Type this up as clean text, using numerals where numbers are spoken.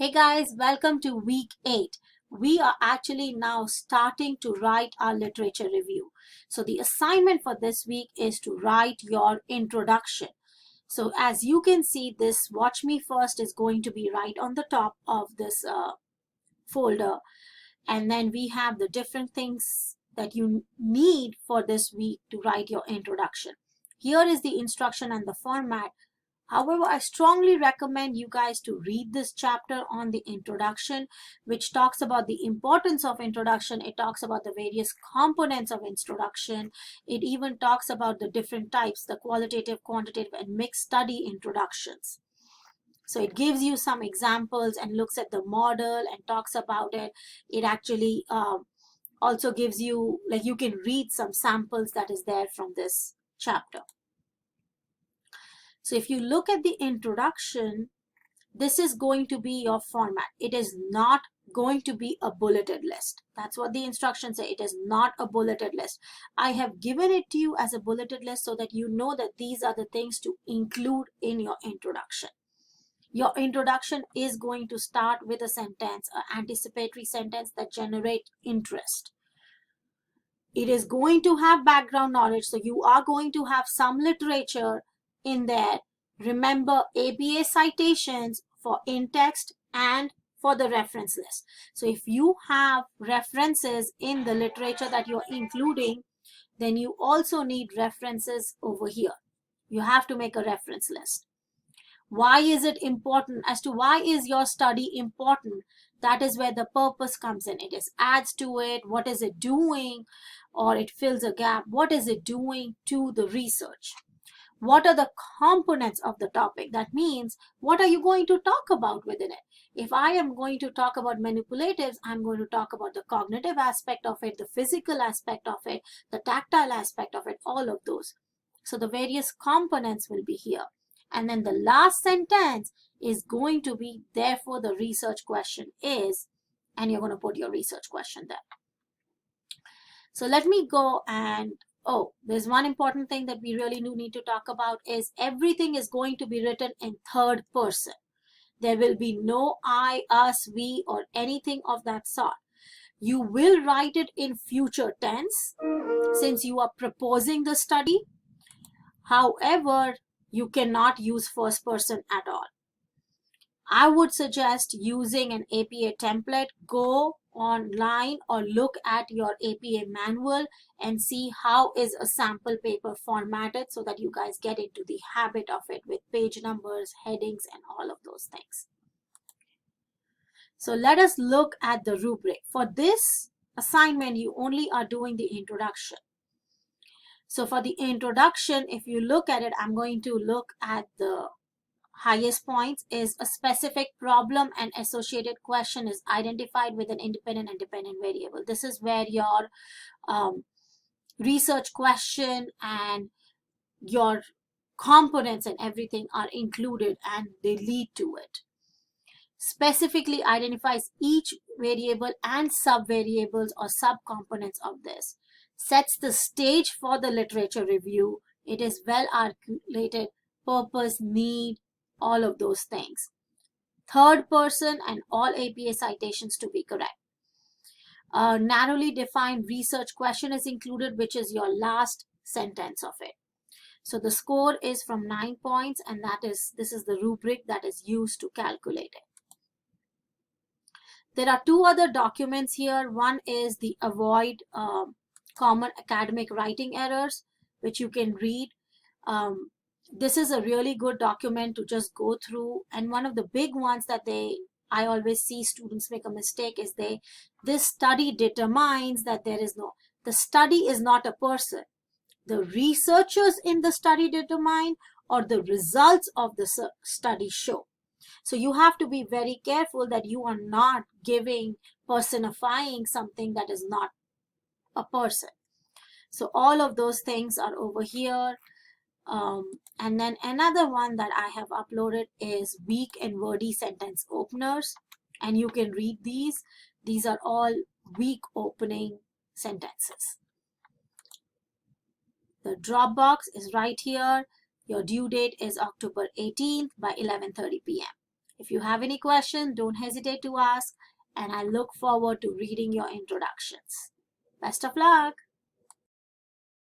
Hey guys, welcome to week 8. We are actually now starting to write our literature review. So the assignment for this week is to write your introduction. So as you can see, this Watch Me First is going to be right on the top of this folder. And then we have the different things that you need for this week to write your introduction. Here is the instruction and the format. However, I strongly recommend you guys to read this chapter on the introduction, which talks about the importance of introduction. It talks about the various components of introduction. It even talks about the different types, the qualitative, quantitative, and mixed study introductions. So it gives you some examples and looks at the model and talks about it. It actually also gives you, like, you can read some samples that is there from this chapter. So if you look at the introduction, this is going to be your format. It is not going to be a bulleted list. That's what the instructions say. It is not a bulleted list. I have given it to you as a bulleted list so that you know that these are the things to include in your introduction. Your introduction is going to start with a sentence, an anticipatory sentence that generates interest. It is going to have background knowledge, so you are going to have some literature in there. Remember, APA citations for in-text and for the reference list. So if you have references in the literature that you're including, then you also need references over here. You have to make a reference list. Why is it important? As to why is your study important, that is where the purpose comes in. It is adds to it. What is it doing? Or it fills a gap. What is it doing to the research? What are the components of the topic? That means, what are you going to talk about within it? If I am going to talk about manipulatives, I'm going to talk about the cognitive aspect of it, the physical aspect of it, the tactile aspect of it, all of those. So the various components will be here. And then the last sentence is going to be, therefore the research question is, and you're going to put your research question there. So let me go and, there's one important thing that we really do need to talk about is everything is going to be written in third person. There will be no I, us, we, or anything of that sort. You will write it in future tense since you are proposing the study. However, you cannot use first person at all. I would suggest using an APA template. Go online or look at your APA manual and see how is a sample paper formatted so that you guys get into the habit of it with page numbers, headings, and all of those things. So let us look at the rubric. For this assignment, you only are doing the introduction. So for the introduction, if you look at it, I'm going to look at the highest points is a specific problem and associated question is identified with an independent and dependent variable. This is where your research question and your components and everything are included and they lead to it. Specifically identifies each variable and subvariables or subcomponents of this. Sets the stage for the literature review. It is well articulated, purpose, need, all of those things. Third person and all APA citations to be correct. A narrowly defined research question is included, which is your last sentence of it. So the score is from 9 points, and this is the rubric that is used to calculate it. There are two other documents here. One is the Avoid Common Academic Writing Errors, which you can read. This is a really good document to just go through. And one of the big ones that I always see students make a mistake is this study determines that the study is not a person. The researchers in the study determine or the results of the study show. So you have to be very careful that you are not personifying something that is not a person. So all of those things are over here. And then another one that I have uploaded is weak and wordy sentence openers. And you can read these. These are all weak opening sentences. The Dropbox is right here. Your due date is October 18th by 11:30 p.m. If you have any question, don't hesitate to ask, and I look forward to reading your introductions. Best of luck!